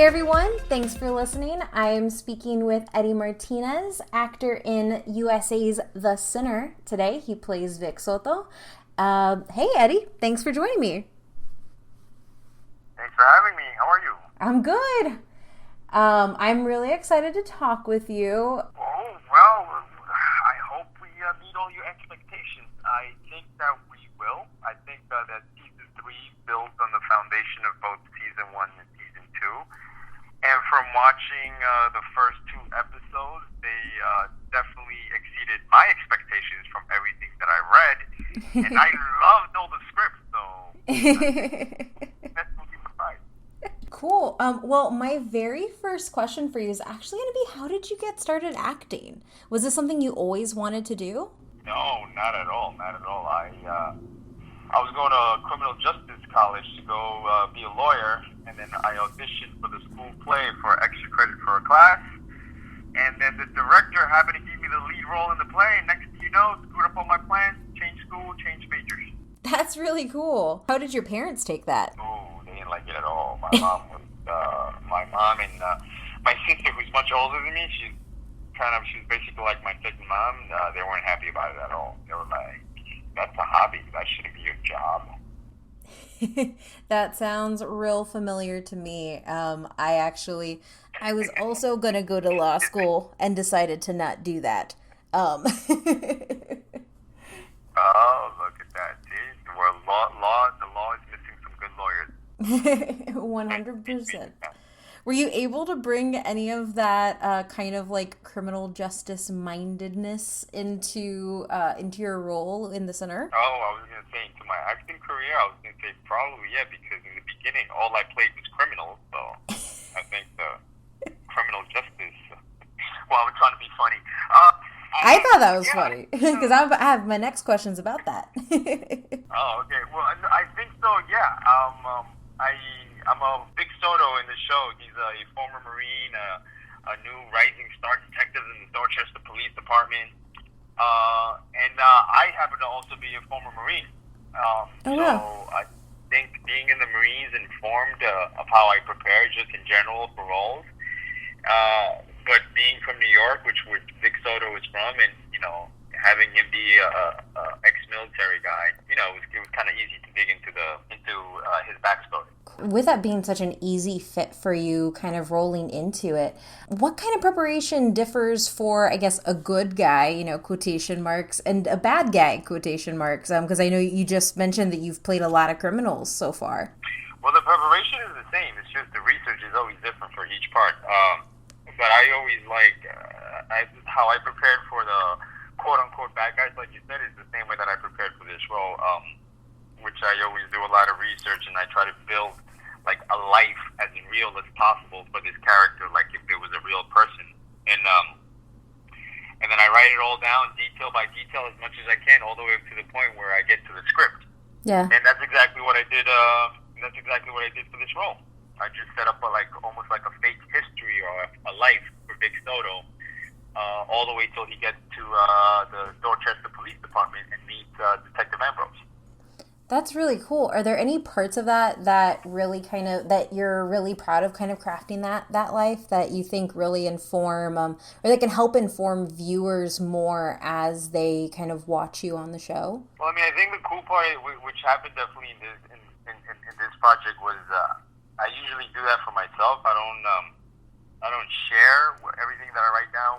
everyone, thanks for listening. I'm speaking with Eddie Martinez, actor in USA's The Sinner. Today, he plays Vic Soto. Hey, Eddie, thanks for joining me. Thanks for having me. How are you? I'm good. I'm really excited to talk with you. Oh, well, I hope we meet all your expectations. I think that we will. I think that Season 3 builds on the foundation of both Season 1 and Season 2. And from watching the first 2 episodes, they definitely exceeded my expectations from everything that I read. And I loved all the scripts, so that's what we provide. Cool. Well, my very first question for you is actually going to be, how did you get started acting? Was this something you always wanted to do? No, not at all. Not at all. I was going to criminal justice college to go be a lawyer, and then I auditioned for the school play for extra credit for a class. And then the director happened to give me the lead role in the play, and next thing you know, screwed up all my plans, changed school, changed majors. That's really cool. How did your parents take that? Oh, they didn't like it at all. My mom and my sister, who's much older than me, she's basically like my second mom. They weren't happy about it at all. They were like, "That's a hobby. That shouldn't be your job." That sounds real familiar to me. I was also going to go to law school and decided to not do that. Oh, look at that. See? The law is missing some good lawyers. 100%. Were you able to bring any of that kind of like criminal justice mindedness into your role in The Sinner? Oh, I was going to say, into my acting career, I was going to say probably, yeah, because in the beginning, all I played was criminals, so I think the criminal justice, well, I was trying to be funny. I thought that was funny, because I have my next questions about that. Oh, okay. Well, I think so, yeah. I'm a Vic Soto in the show. He's a former Marine, a new rising star detective in the Dorchester Police Department. And I happen to also be a former Marine. So I think being in the Marines informed of how I prepare just in general for roles. But being from New York, which Vic Soto is from, and, having him be a ex-military guy, it was kind of easy to dig into his backstory. With that being such an easy fit for you, kind of rolling into it, what kind of preparation differs for, I guess, a good guy, quotation marks, and a bad guy, quotation marks? Because I know you just mentioned that you've played a lot of criminals so far. Well, the preparation is the same. It's just the research is always different for each part. But I always how I prepared for the quote-unquote bad guys, like you said, is the same way that I prepared for this role, which I always do a lot of research, and I try to build like a life as real as possible for this character, like if it was a real person. And then I write it all down, detail by detail, as much as I can, all the way up to the point where I get to the script. Yeah. And that's exactly what I did. That's exactly what I did for this role. I just set up almost like a fake history or a life for Vic Soto, all the way till he gets to the Dorchester Police Department and meets Detective Ambrose. That's really cool. Are there any parts of that really that you're really proud of, kind of crafting that life, that you think really inform, or that can help inform viewers more as they kind of watch you on the show? Well, I think the cool part, which happened definitely in this project, was I usually do that for myself. I don't share everything that I write down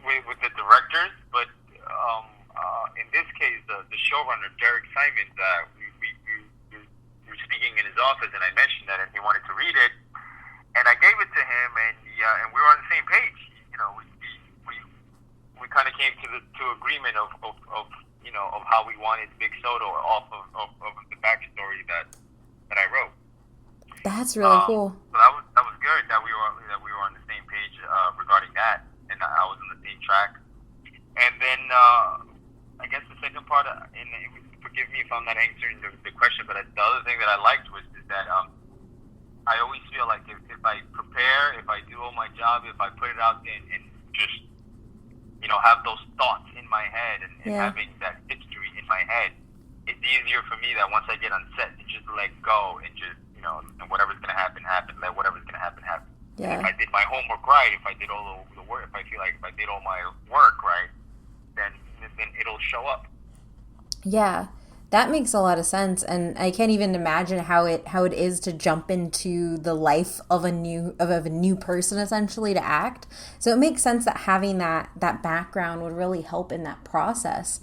with the directors, but in this case, the showrunner, Derek Simon, we were speaking in his office, and I mentioned that, and he wanted to read it, and I gave it to him, and we were on the same page. We kind of came to agreement of how we wanted Vic Soto off of the backstory that I wrote. That's really cool. So that was good that we were on the same page regarding that, and I was on the same track. And then I guess the second part, and forgive me if I'm not answering the question, but the other thing that I liked is that I always feel like if I prepare, if I do all my job, if I put it out there and just have those thoughts in my head and having that history in my head, it's easier for me that once I get on set to just let go and just and whatever's gonna happen, let whatever's gonna happen. And if Yeah. I did my homework right, if I did all the work, if I feel like if I did all my work right, then it'll show up. Yeah. That makes a lot of sense, and I can't even imagine how it is to jump into the life of a new person essentially to act. So it makes sense that having that background would really help in that process.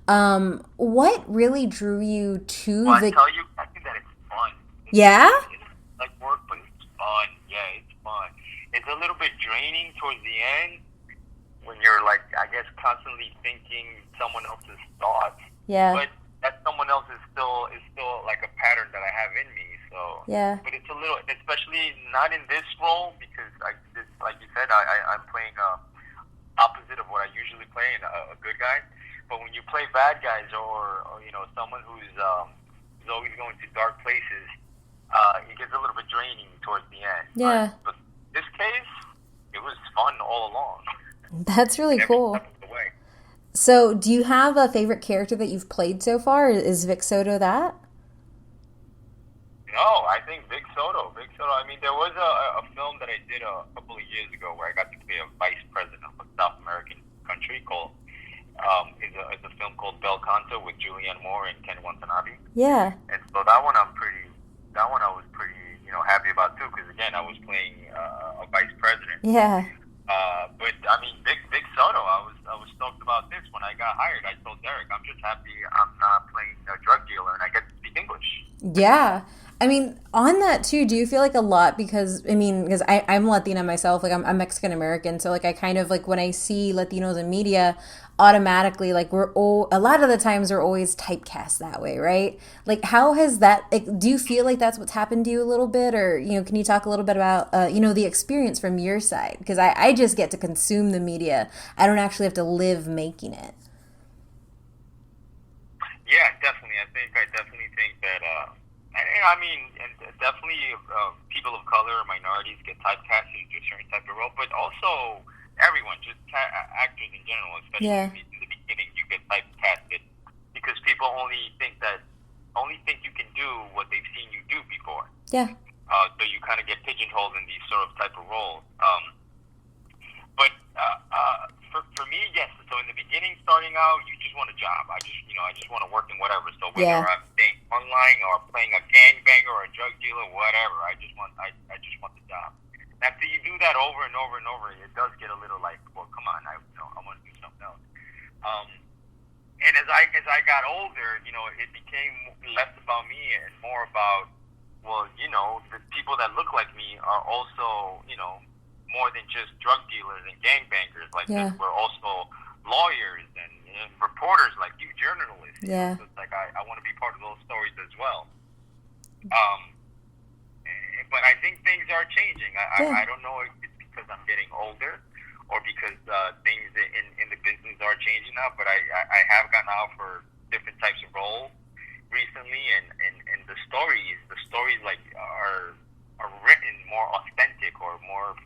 What really drew you to Well, I the tell you, I think that it's fun. Yeah? It's like work, but it's fun. Yeah, it's fun. It's a little bit draining towards the end when you're like, I guess, constantly thinking someone else's thoughts. Yeah. But that someone else is still like a pattern that I have in me. So, Yeah. but it's a little, especially not in this role because like you said, I'm playing opposite of what I usually play, a good guy. But when you play bad guys or someone who's always going to dark places, it gets a little bit draining towards the end. Yeah. But this case, it was fun all along. That's really Every cool. step of the way. So, do you have a favorite character that you've played so far? Is Vic Soto that? No, I think Vic Soto. I mean, there was a film that I did a couple of years ago where I got to play a vice president of a South American country called is a film called Bel Canto with Julianne Moore and Ken Watanabe. Yeah. And so that one I was pretty happy about too because again I was playing a vice president. Yeah. But I mean Vic Soto, I was stoked about this when I got hired. I told Derek, I'm just happy I'm not playing a drug dealer and I get to speak English. Yeah. I mean, on that too, do you feel like a lot because I'm Latina myself, like I'm Mexican American, so like I kind of like when I see Latinos in media, automatically like a lot of the times we're always typecast that way, right? Like how has that like do you feel like that's what's happened to you a little bit, or can you talk a little bit about the experience from your side? Because I just get to consume the media. I don't actually have to live making it. Yeah, definitely. I definitely think that. I mean, and definitely people of color, minorities get typecast into a certain type of role, but also everyone, just actors in general, especially Yeah. in the beginning, you get typecasted because people only think you can do what they've seen you do before. Yeah. So you kind of get pigeonholed in these sort of type of roles. But for me, yes. So in the beginning, starting out, you just want a job. I just want to work in whatever. So whether Yeah. I'm staying online or playing a gangbanger or a drug dealer, whatever, I just want the job. And after you do that over and over and over, it does get a little like, well, come on, I want to do something else. And as I got older, it became less about me and more about, well, the people that look like me are also, more than just drug dealers and gangbangers. Like Yeah. we're also lawyers and reporters like you, journalists. Yeah. So it's like I want to be part of those stories as well. But I think things are changing. Yeah. I don't know if it's because I'm getting older or because things in the business are changing now. But I have gone out for different types of roles recently, and the stories like are written more authentic or more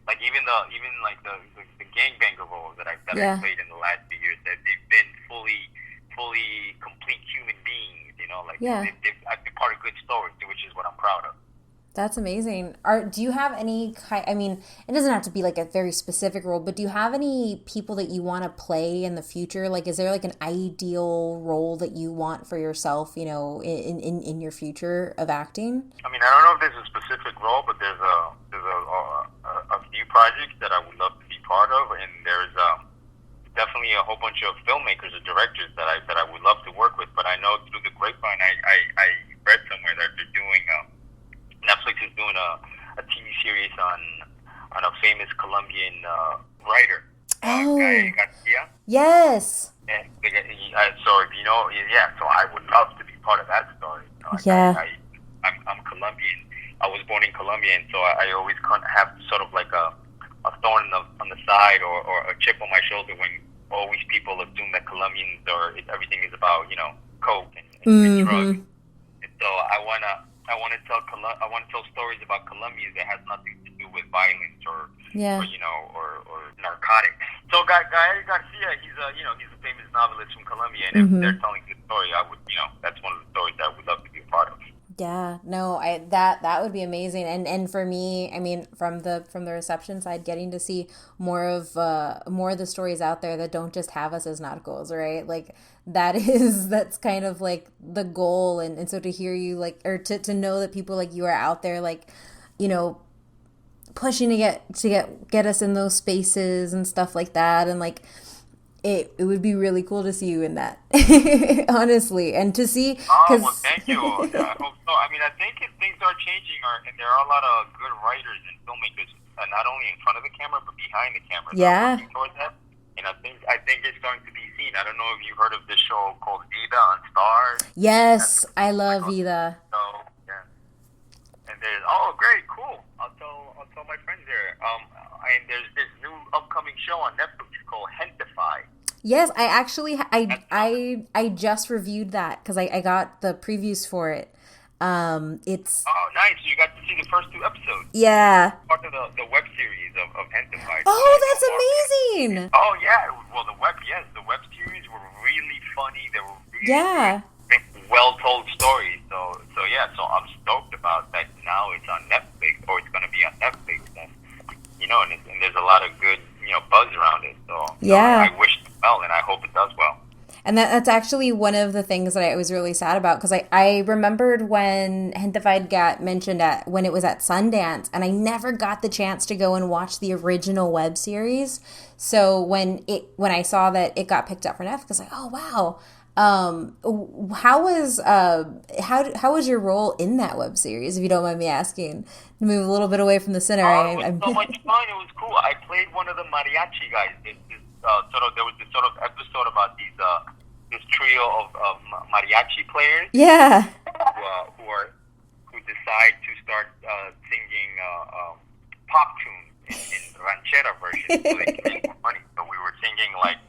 like even the gangbanger roles that I Yeah. played in the last few years, that they've been fully complete human beings. Yeah. I've been part of good stories, which is what I'm proud of. That's amazing. Do you have any I mean, it doesn't have to be like a very specific role, but do you have any people that you want to play in the future? Like, is there like an ideal role that you want for yourself, in your future of acting? I mean, I don't know if there's a specific role, but there's a few projects that I would love to be part of, and there's definitely a whole bunch of filmmakers or directors that I would love to work with. But I know through the grapevine, I read somewhere that they're doing Netflix is doing a TV series on a famous Colombian writer, Guy Garcia. Yes. And so so I would love to be part of that story. Yeah. I'm Colombian. I was born in Colombia, and so I always have sort of like a thorn on the side or a chip on my shoulder when always people assume that Colombians everything is about coke and drugs. And so I want to tell stories about Colombians that has nothing to do with violence or narcotics. So Guy Garcia, he's a famous novelist from Colombia, and if they're telling his story, I would that's one of the stories that I would love to be a part of. Yeah, no, I that would be amazing, and for me, I mean, from the reception side, getting to see more of the stories out there that don't just have us as Narcos, right? Like that's kind of like the goal, and so to hear you like, or to know that people like you are out there, like, you know, pushing to get us in those spaces and stuff like that, and like it would be really cool to see you in that, honestly, and to see, Oh, because well, thank you. I hope so. I mean, I think things are changing, and there are a lot of good writers and filmmakers, not only in front of the camera but behind the camera. That are yeah. working towards that. And I think it's going to be seen. I don't know if you heard of this show called Vida on Stars. Yes, I love Vida. So yeah, and there's great, cool. I'll tell my friends there. And there's this new upcoming show on Netflix called Gentefied. Yes, I actually I just reviewed that because I got the previews for it. It's Nice. You got to see the first 2 episodes. Yeah. Part of the web series of Gentefied. Oh, that's amazing. Oh yeah. Well, the web series were really funny. They were really well told stories. So yeah. So I'm stoked about that. Now it's on Netflix, or it's going to be on Netflix. And and there's a lot of good buzz around it. So I wish it well, and I hope it does well. And that's actually one of the things that I was really sad about, because I remembered when Gentefied got mentioned when it was at Sundance, and I never got the chance to go and watch the original web series. So when I saw that it got picked up for Netflix, I was like, oh wow. How was your role in that web series, if you don't mind me asking? Move a little bit away from the center. It was so much fun. It was cool. I played one of the mariachi guys. There was this sort of episode about this trio of mariachi players. Yeah. Who decide to start singing pop tunes in ranchera version, so they can make more money. So we were singing like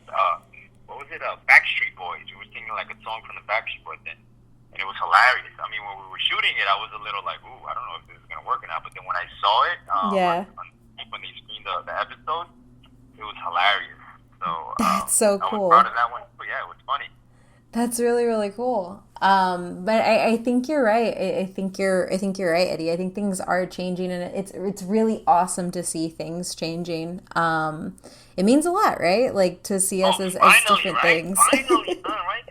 what was it? Backstreet Boys. We were singing like a song from the Backstreet Boys, and it was hilarious. I mean, when we were shooting it, I was a little like, ooh, I don't know if this is gonna work or not. But then when I saw it, when they screened the episode, it was hilarious. So that's so cool. I was proud of that one. But yeah, it was funny. That's really, really cool. But I think you're right. I think you're right, Eddie. I think things are changing, and it's really awesome to see things changing. It means a lot, right? Like to see us as different things. Finally, right?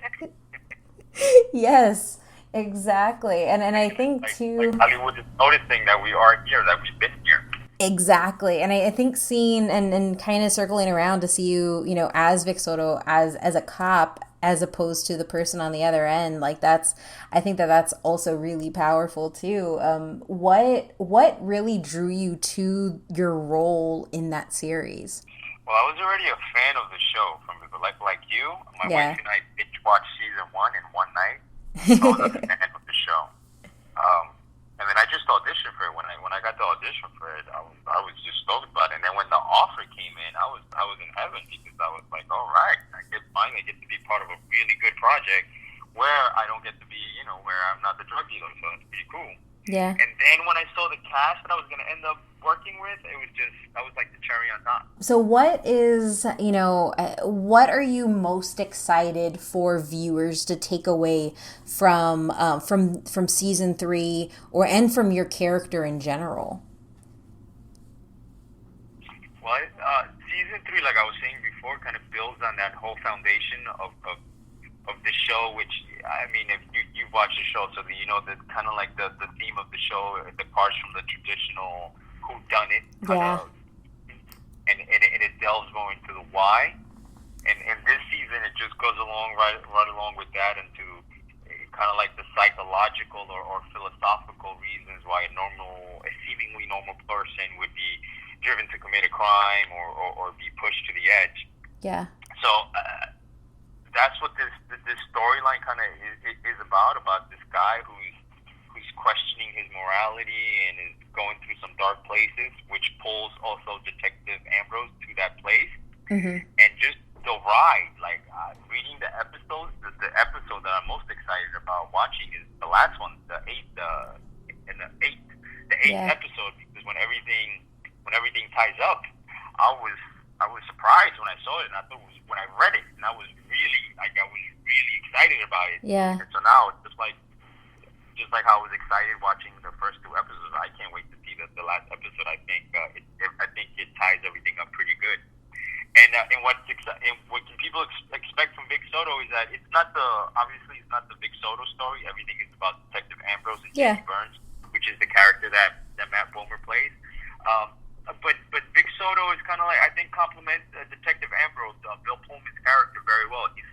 Yes, exactly. And I think too, like Hollywood is noticing that we are here, that we've been here. Exactly. And I think seeing and kind of circling around to see you, as Vic Soto, as a cop, as opposed to the person on the other end, like I think that's also really powerful too. What really drew you to your role in that series? Well, I was already a fan of the show from like you. My wife and I binge watched season 1 in one night. I was a fan of the show. And then I just auditioned for it. When I got the audition for it, I was just stoked about it. And then when the offer came in, I was in heaven, because I was like, all right, I finally get to be part of a really good project where I don't get to be, where I'm not the drug dealer. So it's pretty cool. Yeah. And then when I saw the cast that I was going to end up working with, that was like the cherry on top. So what are you most excited for viewers to take away from season 3 and from your character in general? Well, season 3, like I was saying before, kind of builds on that whole foundation of the show, which, I mean, if you've watched the show, so that you know that kind of like the theme of the show, it departs from the traditional whodunit kind of, and it delves more into the why. And this season, it just goes along right along with that into kind of like the psychological or philosophical reasons why a seemingly normal person would be driven to commit a crime or be pushed to the edge. Yeah. So that's what this storyline kind of is about this guy who's questioning his morality and is going through some dark places, which pulls also Detective Ambrose to that place. Mm-hmm. And just the ride, like reading the episodes, the episode that I'm most excited about watching is the last one, the eighth episode, because when everything ties up, I was surprised when I saw it, and I thought when I read it, and I was really excited about it. Yeah. And so now it's just like how I was excited watching the first two episodes, I can't wait to see the last episode. I think I think it ties everything up pretty good. And what can people expect from Vic Soto is that it's not obviously it's not the Vic Soto story. Everything is about Detective Ambrose and Jesse Burns, which is the character that Matt Bomer plays. But Vic Soto is kind of like, I think, complements Detective Ambrose, Bill Pullman's character, very well. He's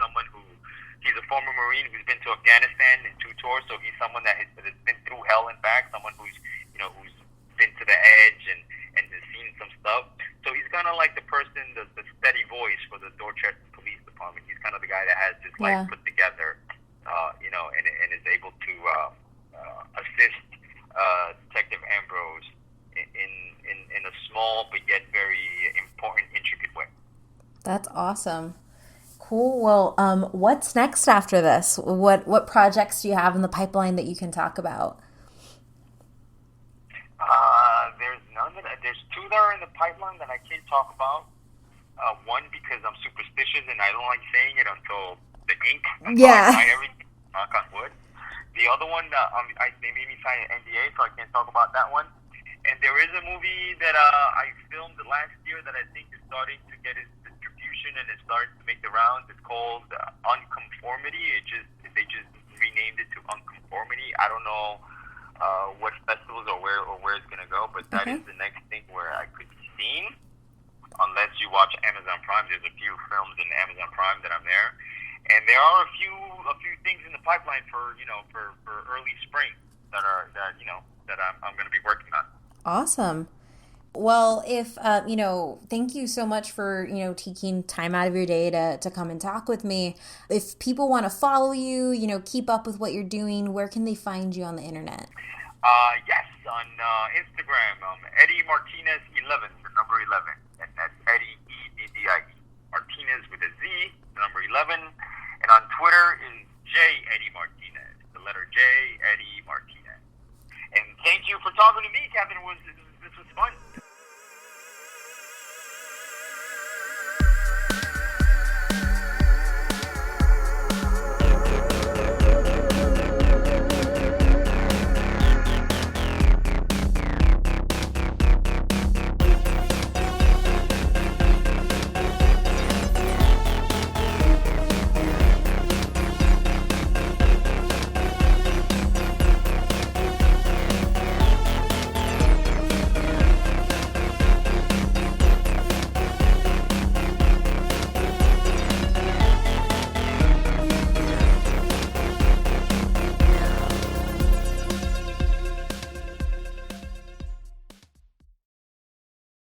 a former Marine who's been to Afghanistan in 2 tours, so he's someone that has been through hell and back, someone who's been to the edge and has seen some stuff. So he's kind of like the person, the steady voice for the Dorchester Police Department. He's kind of the guy that has this put together, and is able to assist Detective Ambrose in a small but yet very important, intricate way. That's awesome. Cool. Well, what's next after this? What projects do you have in the pipeline that you can talk about? There's 2 that are in the pipeline that I can't talk about. One, because I'm superstitious and I don't like saying it until the ink. Yeah. I everything, knock on wood. The other one, they made me sign an NDA, so I can't talk about that one. And there is a movie that I filmed last year that I think is starting to get its distribution and it's starting to make the rounds. It's called Unconformity. They just renamed it to Unconformity. I don't know what festivals or where it's gonna go, but that is the next thing where I could be seen. Unless you watch Amazon Prime, there's a few films in Amazon Prime that I'm there, and there are a few things in the pipeline for early spring that I'm gonna be working on. Awesome. Well, if, thank you so much for, taking time out of your day to come and talk with me. If people want to follow you, keep up with what you're doing, where can they find you on the internet? Yes, on Instagram, Eddie Martinez 11, the number 11.